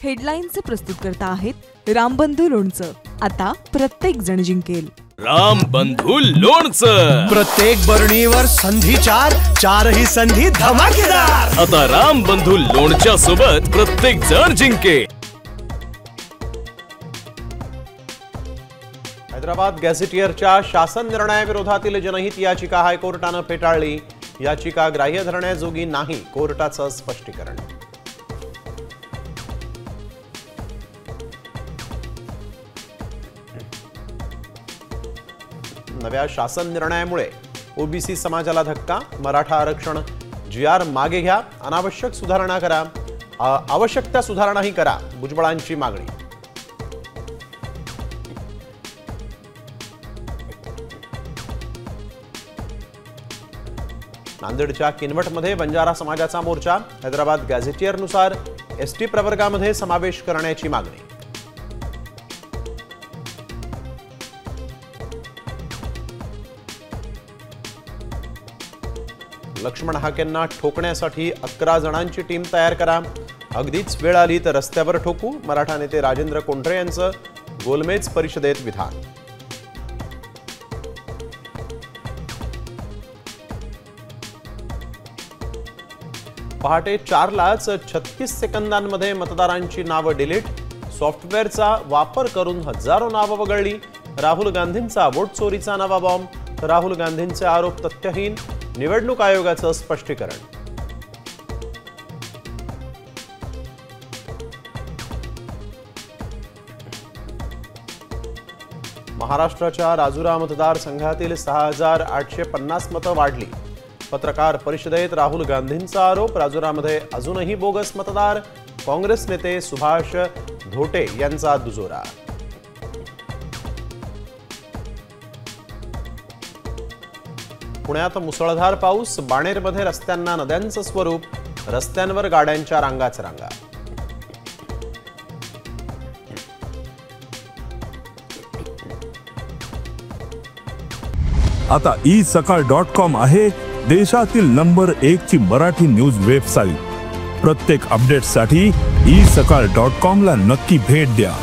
हेडलाईन्सचे प्रस्तुतकर्ता आहेत रामबंधू लोणचं। आता प्रत्येक जण जिंकेल। रामबंधू लोणचं। प्रत्येक बरणीवर संधी चारही संधी धमाकेदार। आता रामबंधू लोणच्या सोबत प्रत्येक जण जिंके। हैदराबाद गॅझेटियरच्या शासन निर्णयाविरोधातील जनहित याचिका हायकोर्टाने फेटाळली। याचिका ग्राह्य धरण्याजोगी नाही, कोर्टाचं स्पष्टीकरण। नव्या शासन निर्णयामुळे ओबीसी समाजाला धक्का। मराठा आरक्षण GR मागे घ्या, अनावश्यक सुधारणा करा, आवश्यक त्या सुधारणाही करा, भुजबळांची मागणी। नांदेडच्या किनवटमध्ये बंजारा समाजाचा मोर्चा। हैदराबाद गॅझेटियरनुसार ST प्रवर्गामध्ये समावेश करण्याची मागणी। लक्ष्मण हाकेंना ठोकण्यासाठी 11 जणांची टीम तयार करा। अगदीच वेळ आली तर रस्त्यावर ठोकू, मराठा नेते राजेंद्र कोंढरे यांचं गोलमेज परिषदेत विधान। पहाटे 4लाच 36 सेकंदांमध्ये मतदारांची नावं डिलीट। सॉफ्टवेअरचा वापर करून हजारो नावं वगळली। राहुल गांधींचा वोट चोरीचा नवा बॉम्ब। राहुल गांधींचे आरोप तथ्यहीन, निवडणूक आयोगाचं स्पष्टीकरण। महाराष्ट्राच्या राजुरा मतदारसंघातील 6850 मतं वाढली। पत्रकार परिषदेत राहुल गांधींचा आरोप। राजुरामध्ये अजूनही बोगस मतदार। काँग्रेस नेते सुभाष धोटे यांचा दुजोरा। पुण्यात मुसळधार पाऊस। बाणेरमध्ये रस्त्यांना नद्यांचं स्वरूप। रस्त्यांवर गाड्यांच्या रांगाच रांगा। आता isakal.com आहे देशातील नंबर 1 ची मराठी न्यूज वेबसाईट। प्रत्येक अपडेटसाठी isakal.com ला नक्की भेट द्या।